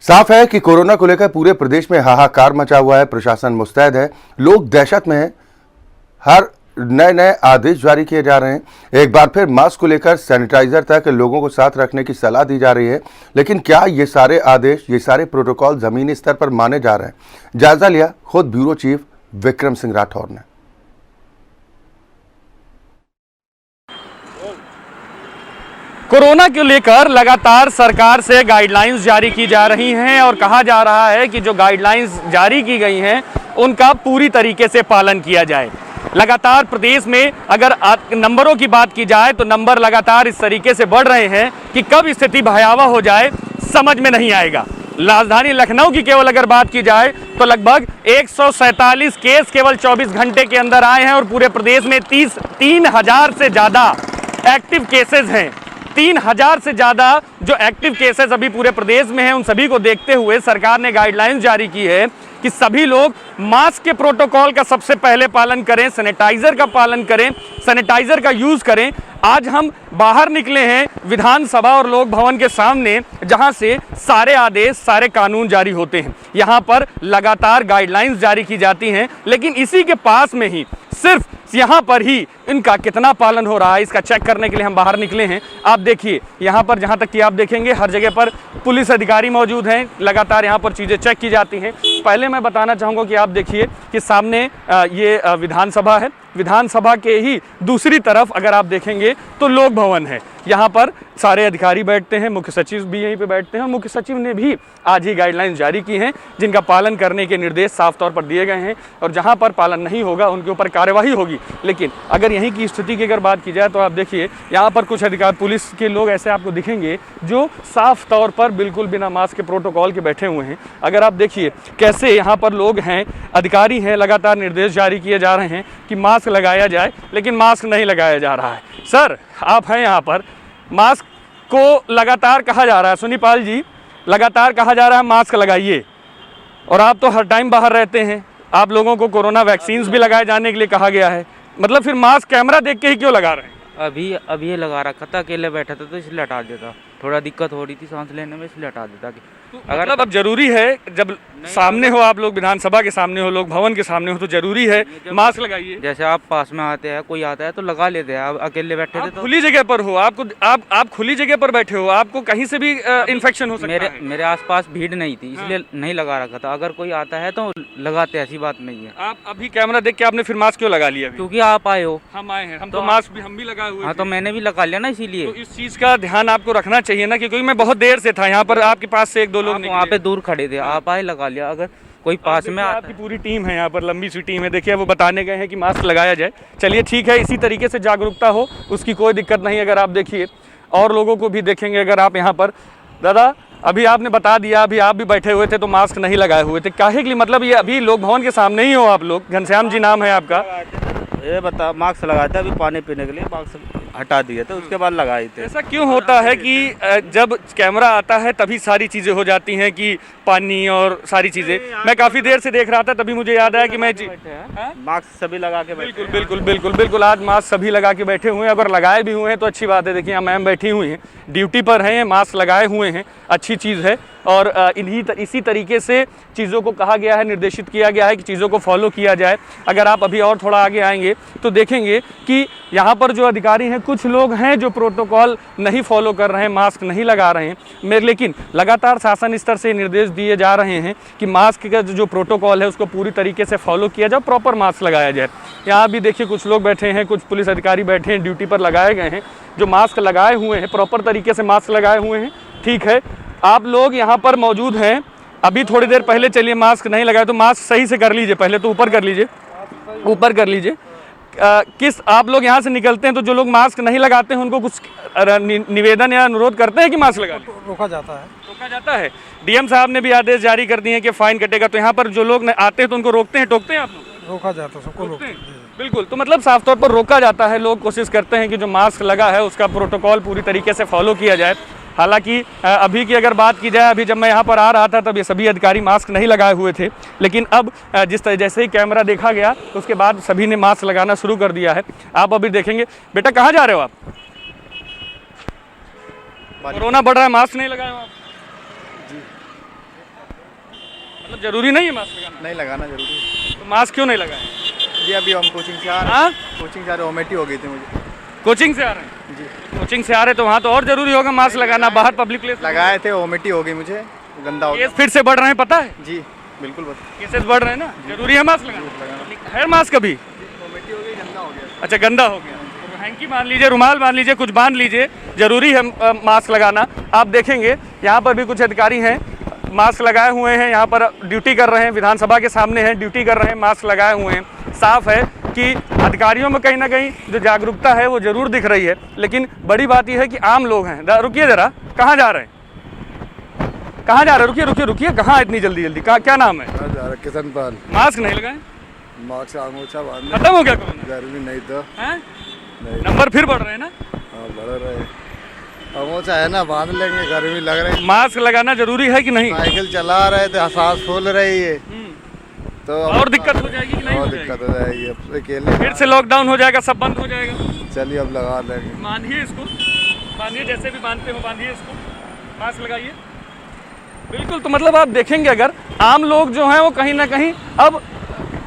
साफ है कि कोरोना को लेकर पूरे प्रदेश में हाहाकार मचा हुआ है। प्रशासन मुस्तैद है, लोग दहशत में हैं। हर नए नए आदेश जारी किए जा रहे हैं। एक बार फिर मास्क को लेकर सैनिटाइजर तक लोगों को साथ रखने की सलाह दी जा रही है। लेकिन क्या ये सारे आदेश, ये सारे प्रोटोकॉल जमीनी स्तर पर माने जा रहे हैं? जायजा लिया खुद ब्यूरो चीफ विक्रम सिंह राठौर ने। कोरोना को लेकर लगातार सरकार से गाइडलाइंस जारी की जा रही हैं और कहा जा रहा है कि जो गाइडलाइंस जारी की गई हैं उनका पूरी तरीके से पालन किया जाए। लगातार प्रदेश में अगर नंबरों की बात की जाए तो नंबर लगातार इस तरीके से बढ़ रहे हैं कि कब स्थिति भयावह हो जाए समझ में नहीं आएगा। राजधानी लखनऊ की केवल अगर बात की जाए तो लगभग 147 केस केवल 24 घंटे के अंदर आए हैं और पूरे प्रदेश में 3,000 से ज़्यादा एक्टिव केसेस हैं। 3,000 से ज़्यादा जो एक्टिव केसेस अभी पूरे प्रदेश में हैं, उन सभी को देखते हुए सरकार ने गाइडलाइंस जारी की है कि सभी लोग मास्क के प्रोटोकॉल का सबसे पहले पालन करें, सैनिटाइजर का पालन करें, सैनिटाइजर का यूज़ करें। आज हम बाहर निकले हैं विधानसभा और लोक भवन के सामने, जहां से सारे आदेश, सारे कानून जारी होते हैं। यहां पर लगातार गाइडलाइंस जारी की जाती हैं, लेकिन इसी के पास में ही सिर्फ यहाँ पर ही इनका कितना पालन हो रहा है इसका चेक करने के लिए हम बाहर निकले हैं। आप देखिए यहाँ पर, जहाँ तक कि आप देखेंगे हर जगह पर पुलिस अधिकारी मौजूद हैं। लगातार यहाँ पर चीज़ें चेक की जाती हैं। पहले मैं बताना चाहूँगा कि आप देखिए कि सामने ये विधानसभा है। विधानसभा के ही दूसरी तरफ अगर आप देखेंगे तो लोक भवन है। यहाँ पर सारे अधिकारी बैठते हैं, मुख्य सचिव भी यहीं पे बैठते हैं और मुख्य सचिव ने भी आज ही गाइडलाइंस जारी की हैं, जिनका पालन करने के निर्देश साफ तौर पर दिए गए हैं और जहाँ पर पालन नहीं होगा उनके ऊपर कार्यवाही होगी। लेकिन अगर यहीं की स्थिति की अगर बात की जाए तो आप देखिए यहाँ पर कुछ अधिकारी, पुलिस के लोग ऐसे आपको दिखेंगे जो साफ तौर पर बिल्कुल बिना मास्क के प्रोटोकॉल के बैठे हुए हैं। अगर आप देखिए कैसे यहाँ पर लोग हैं, अधिकारी हैं, लगातार निर्देश जारी किए जा रहे हैं कि मास्क लगाया जाए, लेकिन मास्क नहीं लगाया जा रहा है। सर, आप हैं यहाँ पर, मास्क को लगातार कहा जा रहा है, सुनीपाल जी, लगातार कहा जा रहा है मास्क लगाइए, और आप तो हर टाइम बाहर रहते हैं। आप लोगों को कोरोना वैक्सीन्स भी लगाए जाने के लिए कहा गया है, मतलब फिर मास्क कैमरा देख के ही क्यों लगा रहे हैं? अभी ये लगा रखा था, अकेले बैठा था तो इसलिए हटा देता। थोड़ा दिक्कत हो रही थी सांस लेने में, इसलिए हटा देता। तो अगर मतलब अब जरूरी है, जब सामने हो आप लोग, विधानसभा के सामने हो, लोग भवन के सामने हो, तो जरूरी है मास्क लगाइए। जैसे आप पास में आते हैं, कोई आता है तो लगा लेते हैं। आप अकेले बैठे थे तो खुली जगह पर हो, आपको आप खुली जगह पर बैठे हो, आपको कहीं से भी इन्फेक्शन हो सकता है। मेरे आसपास भीड़ नहीं थी, इसलिए नहीं लगा रखा था। अगर कोई आता है तो लगाते, ऐसी बात नहीं है। आप अभी कैमरा देख के आपने फिर मास्क क्यों लगा लिया? क्योंकि आप आए हो। हम आए हैं, हम तो मास्क भी हम भी लगाए हुए। हाँ, तो मैंने भी लगा लिया ना, इसीलिए। तो इस चीज का ध्यान आपको रखना चाहिए ना, क्योंकि मैं बहुत देर से था यहाँ पर, आपके पास से एक दो लोग वहाँ पे दूर खड़े थे, आप आए, लगा लिया। अगर कोई पास में आता, आपकी पूरी टीम है यहाँ पर, लंबी सी टीम है, देखिए वो बताने गए हैं कि मास्क लगाया जाए। चलिए ठीक है, इसी तरीके से जागरूकता हो, उसकी कोई दिक्कत नहीं। अगर आप देखिए और लोगों को भी देखेंगे, अगर आप यहाँ पर, दादा अभी आपने बता दिया, अभी आप भी बैठे हुए थे तो मास्क नहीं लगाए हुए थे, काहे के लिए? मतलब ये अभी लोक भवन के सामने ही हो आप लोग, घनश्याम जी नाम है आपका, ये बता, मास्क लगाया था अभी पानी पीने के लिए, मास्क हटा दिए थे, उसके बाद लगाए थे। ऐसा क्यों होता है कि जब कैमरा आता है तभी सारी चीज़ें हो जाती हैं कि पानी और सारी चीज़ें? मैं काफ़ी देर से देख रहा था, तभी मुझे याद आया कि मैं मास्क सभी लगा के बैठे। बिल्कुल आज मास्क सभी लगा के बैठे हुए हैं। अगर लगाए भी हुए हैं तो अच्छी बात है। देखिए मैम बैठी हुई हैं, ड्यूटी पर हैं, मास्क लगाए हुए हैं, अच्छी चीज़ है। और इसी तरीके से चीज़ों को कहा गया है, निर्देशित किया गया है कि चीज़ों को फॉलो किया जाए। अगर आप अभी और थोड़ा आगे आएंगे तो देखेंगे कि यहाँ पर जो अधिकारी हैं, कुछ लोग हैं जो प्रोटोकॉल नहीं फॉलो कर रहे हैं, मास्क नहीं लगा रहे हैं। लेकिन लगातार शासन स्तर से निर्देश दिए जा रहे हैं कि मास्क का जो प्रोटोकॉल है उसको पूरी तरीके से फॉलो किया जाए, प्रॉपर मास्क लगाया जाए। यहाँ भी देखिए कुछ लोग बैठे हैं, कुछ पुलिस अधिकारी बैठे हैं, ड्यूटी पर लगाए गए हैं, जो मास्क लगाए हुए हैं, प्रॉपर तरीके से मास्क लगाए हुए हैं। ठीक है, आप लोग यहाँ पर मौजूद हैं, अभी थोड़ी देर पहले चलिए मास्क नहीं लगाए तो मास्क सही से कर लीजिए, पहले तो ऊपर कर लीजिए, ऊपर कर लीजिए। किस आप लोग यहाँ से निकलते हैं तो जो लोग मास्क नहीं लगाते हैं उनको कुछ निवेदन या अनुरोध करते हैं कि मास्क लगा लें? रोका जाता है। रोका जाता है। डीएम साहब ने भी आदेश जारी कर दिए हैं कि फाइन कटेगा, तो यहाँ पर जो लोग आते हैं तो उनको रोकते हैं, टोकते हैं आप लोग? रोका जाता है, सबको रोकते हैं। बिल्कुल, तो मतलब साफ तौर पर रोका जाता है। लोग कोशिश करते हैं कि जो मास्क लगा है उसका प्रोटोकॉल पूरी तरीके से फॉलो किया जाए। हालांकि अभी की अगर बात की जाए, अभी जब मैं यहाँ पर आ रहा था तब ये सभी अधिकारी मास्क नहीं लगाए हुए थे, लेकिन अब जैसे ही कैमरा देखा गया उसके बाद सभी ने मास्क लगाना शुरू कर दिया है। आप अभी देखेंगे। बेटा कहाँ जा रहे हो आप? कोरोना बढ़ रहा है, मास्क नहीं लगाए हो आप? मतलब जरूरी नहीं है मास्क लगाना? नहीं लगाना जरूरी है। तो मास्क क्यों नहीं लगाए? जी अभी हम कोचिंग से आ रहे हाँ? हैं, कोचिंग से आ रहे, वोमिट हो गई थी मुझे। कोचिंग से आ रहे हैं? जी कोचिंग से आ रहे तो वहाँ तो और जरूरी होगा मास्क लगाना, बाहर पब्लिक प्लेस लगाए थे, वोमिट हो गई मुझे, गंदा हो गया। केस फिर से बढ़ रहे हैं, पता है? जी बिल्कुल बता, केसेस बढ़ रहे हैं ना, जरूरी है मास्क लगाना? है मास्क अभी? वोमिट हो गई, गंदा हो गया। अच्छा, गंदा हो गया तो हैंकी बांध लीजिए, रुमाल बांध लीजिए, कुछ बांध लीजिए, जरूरी है मास्क लगाना। आप देखेंगे यहाँ पर भी कुछ अधिकारी हैं, मास्क लगाए हुए हैं, यहाँ पर ड्यूटी कर रहे हैं, विधानसभा के सामने हैं, ड्यूटी कर रहे हैं, मास्क लगाए हुए हैं। साफ है कि अधिकारियों में कहीं ना कहीं जो जागरूकता है वो जरूर दिख रही है, लेकिन बड़ी बात यह है कि आम लोग हैं। रुकिए जरा, कहाँ जा रहे हैं? कहाँ जा रहे हैं? रुकिए रुकिए रुकिए, कहाँ इतनी जल्दी जल्दी? कहाँ, क्या नाम है? किशन पाल, मास्क नहीं लगाए? मास्क आमोचा बांधने, खत्म हो गया कोरोना? गर्मी नहीं तो हैं? नहीं। नंबर फिर बढ़ रहे हैं ना? हाँ बढ़ रहे, आमोचा है ना, बांध लेंगे, गर्मी लग रही। मास्क लगाना जरूरी है कि नहीं? साइकिल चला रहे थे, सांस फूल रही है, तो और दिक्कत हो जाएगी कि नहीं और हो दिक्कत जाएगी? हो जाएगी। अब अकेले फिर से लॉकडाउन हो जाएगा, सब बंद हो जाएगा। चलिए अब लगा लेंगे। बांधिए इसको, बांधिए, जैसे भी बांधते हो बांधिए इसको, मास्क लगाइए। बिल्कुल, तो मतलब आप देखेंगे अगर आम लोग जो हैं वो कहीं ना कहीं अब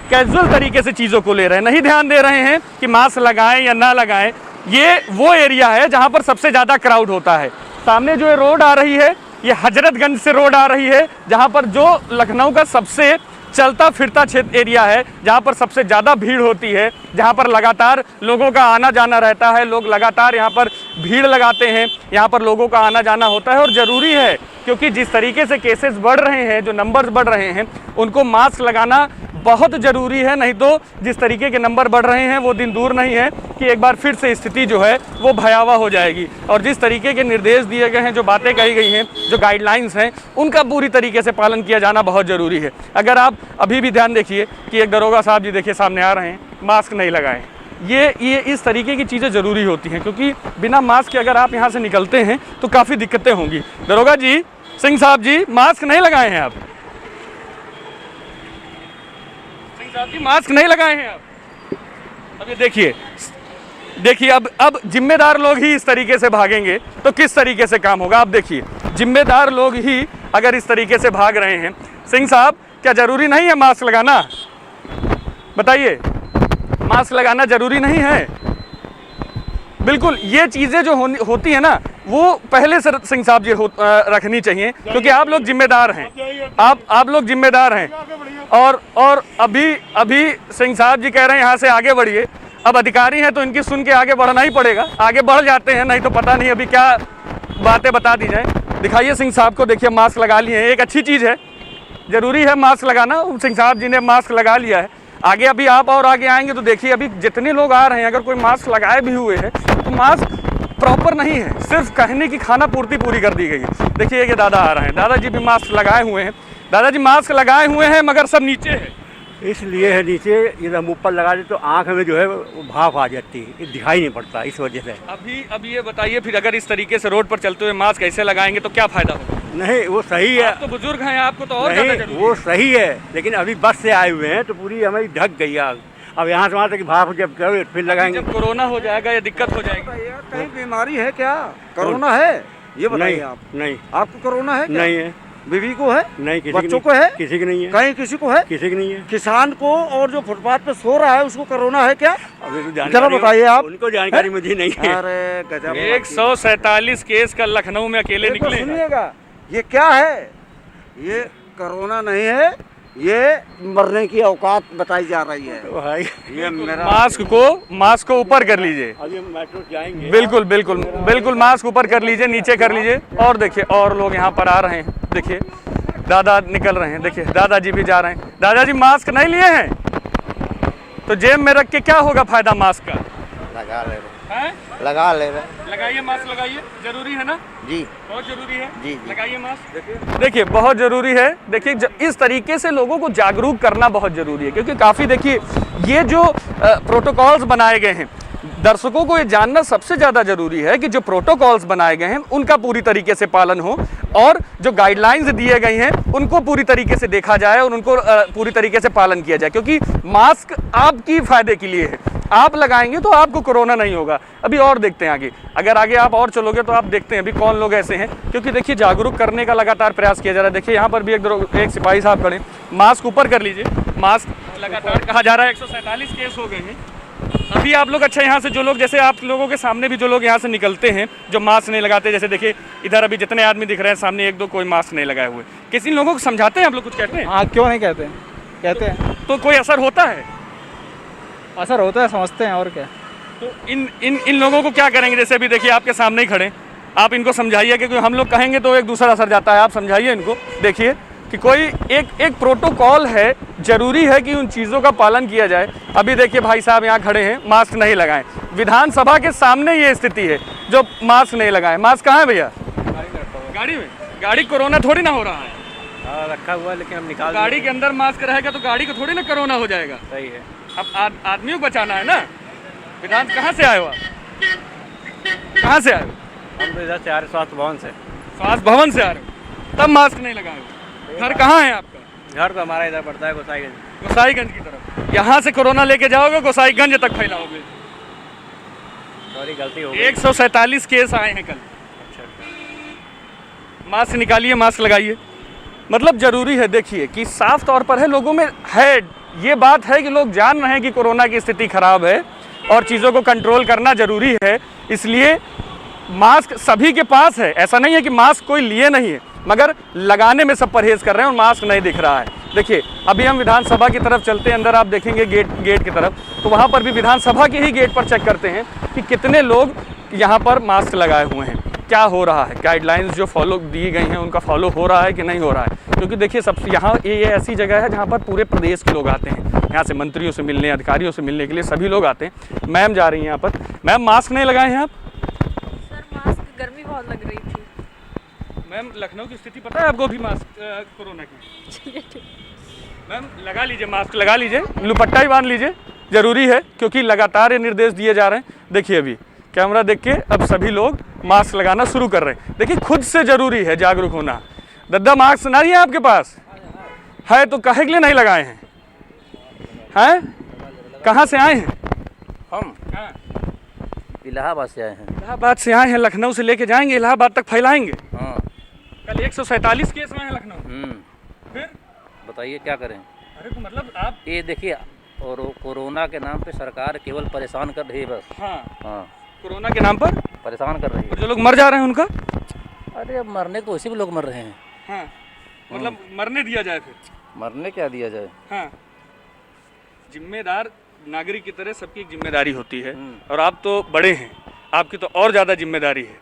कैजुअल तरीके से चीज़ों को ले रहे हैं, नहीं ध्यान दे रहे हैं कि मास्क लगाएं या ना लगाएं। ये वो एरिया है जहाँ पर सबसे ज़्यादा क्राउड होता है। सामने जो ये रोड आ रही है, ये हजरतगंज से रोड आ रही है, जहाँ पर जो लखनऊ का सबसे चलता फिरता क्षेत्र एरिया है, जहाँ पर सबसे ज़्यादा भीड़ होती है, जहाँ पर लगातार लोगों का आना जाना रहता है, लोग लगातार यहाँ पर भीड़ लगाते हैं, यहाँ पर लोगों का आना जाना होता है। और ज़रूरी है क्योंकि जिस तरीके से केसेस बढ़ रहे हैं, जो नंबर्स बढ़ रहे हैं, उनको मास्क लगाना बहुत ज़रूरी है। नहीं तो जिस तरीके के नंबर बढ़ रहे हैं वो दिन दूर नहीं है कि एक बार फिर से स्थिति जो है वो भयावह हो जाएगी। और जिस तरीके के निर्देश दिए गए हैं, जो बातें कही गई हैं, जो गाइडलाइंस हैं, उनका पूरी तरीके से पालन किया जाना बहुत ज़रूरी है। अगर आप अभी भी ध्यान देखिए कि एक दरोगा साहब जी देखिए सामने आ रहे हैं, मास्क नहीं लगाए। ये इस तरीके की चीज़ें ज़रूरी होती हैं, क्योंकि बिना मास्क के अगर आप यहाँ से निकलते हैं तो काफ़ी दिक्कतें होंगी। दरोगा जी, सिंह साहब जी, मास्क नहीं लगाए हैं आप? साहब जी, मास्क नहीं लगाए हैं आप? अब ये देखिए अब जिम्मेदार लोग ही इस तरीके से भागेंगे तो किस तरीके से काम होगा? आप देखिए, जिम्मेदार लोग ही अगर इस तरीके से भाग रहे हैं। सिंह साहब, क्या जरूरी नहीं है मास्क लगाना? बताइए, मास्क लगाना जरूरी नहीं है? बिल्कुल, ये चीज़ें जो होती है ना, वो पहले से सिंह साहब जी रखनी चाहिए, क्योंकि आप लोग जिम्मेदार हैं, आप लोग जिम्मेदार हैं। और अभी सिंह साहब जी कह रहे हैं यहाँ से आगे बढ़िए। अब अधिकारी हैं तो इनकी सुन के आगे बढ़ना ही पड़ेगा, आगे बढ़ जाते हैं, नहीं तो पता नहीं अभी क्या बातें बता दी जाए। दिखाइए सिंह साहब को, देखिए मास्क लगा लिए हैं, एक अच्छी चीज़ है, ज़रूरी है मास्क लगाना। सिंह साहब जी ने मास्क लगा लिया है। आगे अभी आप और आगे आएंगे तो देखिए अभी जितने लोग आ रहे हैं, अगर कोई मास्क लगाए भी हुए हैं तो मास्क प्रॉपर नहीं है, सिर्फ कहने की खाना पूर्ति पूरी कर दी गई है। देखिए ये दादा आ रहे हैं, दादाजी भी मास्क लगाए हुए हैं। दादाजी मास्क लगाए हुए हैं मगर सब नीचे है, इसलिए है नीचे। ये हम ऊपर लगा दे तो आँख में जो है वो भाप आ जाती है, ये दिखाई नहीं पड़ता, इस वजह से। अभी ये बताइए, फिर अगर इस तरीके से रोड पर चलते हुए मास्क ऐसे लगाएंगे तो क्या फायदा होगा? नहीं, वो सही है। आप तो बुजुर्ग हैं, आपको तो और ज़्यादा नहीं, जरूरी वो है। सही है, लेकिन अभी बस से आए हुए हैं तो पूरी हमारी ढक गई आग। अब यहाँ से वहाँ तक भाप जब करो फिर लगाएंगे। जब कोरोना हो जाएगा या दिक्कत हो जाएगी। कहीं बीमारी है क्या? कोरोना है ये बताइए आप। नहीं, आपको कोरोना है क्या? नहीं है। बीवी को है? नहीं, किसी बच्चों को है? किसी की नहीं है। कहीं किसी को है? किसी की नहीं है। किसान को और जो फुटपाथ पे सो रहा है उसको कोरोना है क्या? अभी तो जरा जानकारी बताइए आप। उनको जानकारी मुझे नहीं है। अरे गजब। 147 केस कल लखनऊ में अकेले देखो, निकले हैं। सुनिएगा, ये क्या है? ये कोरोना नहीं है, ये मरने की औकात बताई जा रही है। तो भाई ये मेरा मास्क को ऊपर कर लीजिए। अभी हम मेट्रो जाएंगे। बिल्कुल मास्क ऊपर कर लीजिए, नीचे कर लीजिए। और देखिए और लोग यहाँ पर आ रहे हैं, देखिए दादा निकल रहे हैं, देखिए दादाजी भी जा रहे हैं। दादाजी मास्क नहीं लिए हैं तो जेब में रख के क्या होगा फायदा मास्क का? लगा ले रहे, हैं? लगा ले रहे। लगाइए मास्क, लगाइए, जरूरी है ना? जी बहुत जरूरी है। जी। लगाइए मास्क। देखिए बहुत जरूरी है। देखिए इस तरीके से लोगों को जागरूक करना बहुत जरूरी है, क्योंकि काफ़ी देखिए ये जो प्रोटोकॉल्स बनाए गए हैं, दर्शकों को ये जानना सबसे ज़्यादा जरूरी है कि जो प्रोटोकॉल्स बनाए गए हैं उनका पूरी तरीके से पालन हो, और जो गाइडलाइंस दिए गए हैं उनको पूरी तरीके से देखा जाए और उनको पूरी तरीके से पालन किया जाए। क्योंकि मास्क आपकी फ़ायदे के लिए है, आप लगाएंगे तो आपको कोरोना नहीं होगा। अभी और देखते हैं आगे, अगर आगे आप और चलोगे तो आप देखते हैं अभी कौन लोग ऐसे हैं, क्योंकि देखिए जागरूक करने का लगातार प्रयास किया जा रहा है। देखिए यहाँ पर भी एक सिपाही साहब खड़े, मास्क ऊपर कर लीजिए, मास्क लगातार कहा जा रहा है 147 केस हो गए हैं अभी। आप लोग अच्छा यहाँ से जो लोग, जैसे आप लोगों के सामने भी जो लोग यहाँ से निकलते हैं जो मास्क नहीं लगाते, जैसे देखिए इधर अभी जितने आदमी दिख रहे हैं सामने, एक दो कोई मास्क नहीं लगाए हुए, किसी लोगों को समझाते हैं आप लोग, कुछ कहते हैं? हाँ, क्यों नहीं कहते हैं, कहते हैं तो कोई असर होता है? असर होता है, समझते हैं और क्या। तो इन लोगों को क्या करेंगे? जैसे अभी देखिए आपके सामने ही खड़े, आप इनको समझाइए, क्योंकि हम लोग कहेंगे तो एक दूसरा असर जाता है। आप समझाइए इनको, देखिए कि कोई एक प्रोटोकॉल है, जरूरी है कि उन चीज़ों का पालन किया जाए। अभी देखिए भाई साहब यहाँ खड़े हैं, मास्क नहीं लगाएं, विधानसभा के सामने ये स्थिति है जो मास्क नहीं लगाएं। मास्क कहाँ है भैया? गाड़ी में। गाड़ी कोरोना थोड़ी ना हो रहा है, रखा हुआ है, लेकिन हम निकाल गाड़ी के अंदर मास्क रहेगा तो गाड़ी को थोड़ी ना कोरोना हो जाएगा। सही है। अब आदमियों को बचाना है ना। विधान कहाँ से आए हो आप? कहाँ से आए हो? हम तो इधर से आ रहे, स्वास्थ्य भवन से। स्वास्थ्य भवन से आ रहे हो, तब मास्क नहीं लगाए हो। घर कहाँ है आपका? घर तो हमारा इधर पड़ता है गोसाईगंज। गोसाईगंज की तरफ। यहाँ से कोरोना लेके जाओगे, गोसाईगंज तक फैलाओगे। सॉरी, गलती हो गई। 147 केस आए हैं कल। मास्क निकालिए, मास्क लगाइए। मतलब जरूरी है, देखिए कि साफ तौर पर है, लोगों में है ये बात है कि लोग जान रहे हैं कि कोरोना की स्थिति खराब है और चीज़ों को कंट्रोल करना जरूरी है, इसलिए मास्क सभी के पास है। ऐसा नहीं है कि मास्क कोई लिए नहीं है, मगर लगाने में सब परहेज कर रहे हैं और मास्क नहीं दिख रहा है। देखिए अभी हम विधानसभा की तरफ चलते हैं, अंदर आप देखेंगे गेट की तरफ, तो वहाँ पर भी विधानसभा के ही गेट पर चेक करते हैं कि कितने लोग यहाँ पर मास्क लगाए हुए हैं, क्या हो रहा है, गाइडलाइंस जो फॉलो दी गई हैं उनका फॉलो हो रहा है कि नहीं हो रहा है। क्योंकि देखिए सब यहाँ ये ऐसी जगह है जहाँ पर पूरे प्रदेश के लोग आते हैं, यहाँ से मंत्रियों से मिलने, अधिकारियों से मिलने के लिए सभी लोग आते हैं। मैम जा रही हैं यहाँ पर, मैम मास्क नहीं लगाए हैं आप? सर मास्क, गर्मी बहुत लग रही थी। मैम लखनऊ की स्थिति पता है आपको भी मास्क कोरोना की? मैम लगा लीजिए, मास्क लगा लीजिए, दुपट्टा ही बांध लीजिए, ज़रूरी है क्योंकि लगातार ये निर्देश दिए जा रहे हैं। देखिए अभी कैमरा देख के अब सभी लोग मास्क लगाना शुरू कर रहे हैं। देखिए खुद से ज़रूरी है जागरूक होना। दद्दा मास्क नहीं है आपके पास? है तो काहे के लिए नहीं लगाए हैं? हैं? कहाँ से आए हैं? हम इलाहाबाद से आए हैं। इलाहाबाद से आए हैं, लखनऊ से लेके जाएंगे इलाहाबाद तक फैलाएंगे। हाँ। कल 147 केस में है लखनऊ। फिर बताइए क्या करें? अरे तो मतलब आप ये देखिए, और कोरोना के नाम पे सरकार केवल परेशान कर रही है बस। हाँ, कोरोना के नाम पर परेशान कर रही है। और जो लोग मर जा रहे हैं उनका? अरे अब मरने तो वैसे भी लोग मर रहे हैं। हाँ, मतलब मरने दिया जाए फिर? मरने क्या दिया जाए? हाँ, जिम्मेदार नागरिक की तरह सबकी एक जिम्मेदारी होती है, और आप तो बड़े हैं, आपकी तो और ज़्यादा जिम्मेदारी है।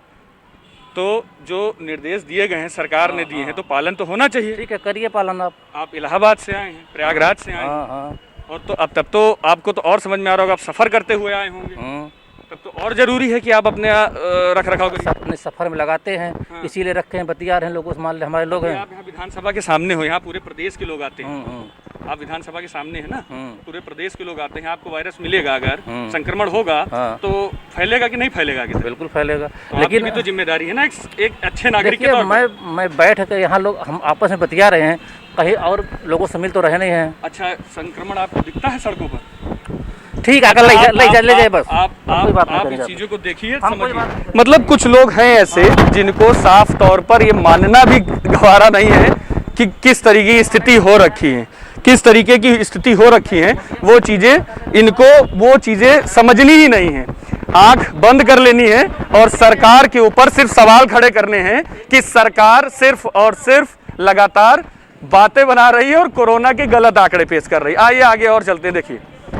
तो जो निर्देश दिए गए हैं, सरकार ने दिए हैं, तो पालन तो होना चाहिए। ठीक है, करिए पालन आप। आप इलाहाबाद से आए हैं, प्रयागराज से आए हैं, हाँ। और तो अब तब तो आपको तो और समझ में आ रहा होगा, आप सफ़र करते हुए आए होंगे, तब तो और ज़रूरी है कि आप अपने रख रखाव करिए। अपने सफ़र में लगाते हैं, इसीलिए रखे हैं, बतिया रहे हैं लोगों से। मान ले हमारे लोग हैं। आप यहाँ विधानसभा के सामने हो, यहाँ पूरे प्रदेश के लोग आते हैं। आप विधानसभा के सामने है ना, पूरे प्रदेश के लोग आते हैं। आपको वायरस मिलेगा, अगर संक्रमण होगा तो फैलेगा कि नहीं फैलेगा? कि बिल्कुल फैलेगा, लेकिन भी तो जिम्मेदारी है ना एक अच्छे नागरिक के तौर पर। मैं बैठ कर यहाँ लोग हम आपस में बतिया रहे हैं, कहीं और लोगों से मिल तो रहे नहीं हैं। अच्छा, संक्रमण आपको दिखता है सड़कों पर? ठीक है, अगर ले जाए बस। आप इन चीजों को देखिए, समझिए। मतलब कुछ लोग हैं ऐसे जिनको साफ तौर पर ये मानना भी गवारा नहीं है कि किस तरीके की स्थिति हो रखी है, किस तरीके की स्थिति हो रखी है। वो चीज़ें समझनी ही नहीं है, आंख बंद कर लेनी है और सरकार के ऊपर सिर्फ सवाल खड़े करने हैं कि सरकार सिर्फ और सिर्फ लगातार बातें बना रही है और कोरोना के गलत आंकड़े पेश कर रही है। आइए आगे और चलते हैं। देखिए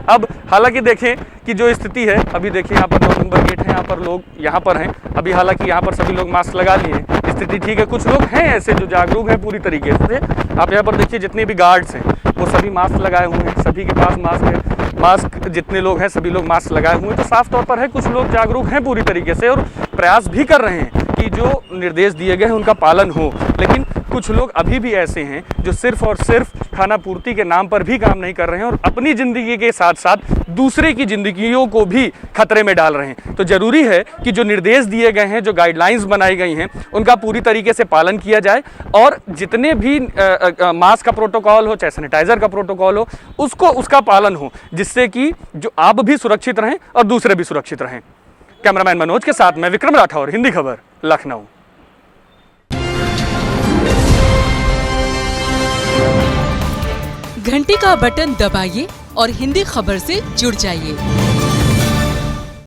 अब हालांकि देखें कि जो स्थिति है, अभी देखिए यहाँ पर 9 नंबर गेट है, यहाँ पर लोग यहाँ पर हैं। अभी हालांकि यहाँ पर सभी लोग मास्क लगा लिए हैं, स्थिति ठीक है। कुछ लोग हैं ऐसे जो जागरूक हैं पूरी तरीके से। आप यहाँ पर देखिए जितने भी गार्ड्स हैं वो सभी मास्क लगाए हुए हैं, सभी के पास मास्क है। मास्क जितने लोग हैं सभी लोग मास्क लगाए हुए हैं, तो साफ तौर पर है कुछ लोग जागरूक हैं पूरी तरीके से और प्रयास भी कर रहे हैं कि जो निर्देश दिए गए हैं उनका पालन हो। लेकिन कुछ लोग अभी भी ऐसे हैं जो सिर्फ और सिर्फ खाना पूर्ति के नाम पर भी काम नहीं कर रहे हैं और अपनी ज़िंदगी के साथ साथ दूसरे की ज़िंदगियों को भी खतरे में डाल रहे हैं। तो ज़रूरी है कि जो निर्देश दिए गए हैं, जो गाइडलाइंस बनाई गई हैं, उनका पूरी तरीके से पालन किया जाए और जितने भी मास्क का प्रोटोकॉल हो, चाहे सैनिटाइज़र का प्रोटोकॉल हो, उसका पालन हो, जिससे कि जो आप भी सुरक्षित रहें और दूसरे भी सुरक्षित रहें। कैमरामैन मनोज के साथ मैं विक्रम राठौर, हिंदी खबर, लखनऊ। घंटी का बटन दबाइए और हिंदी खबर से जुड़ जाइए।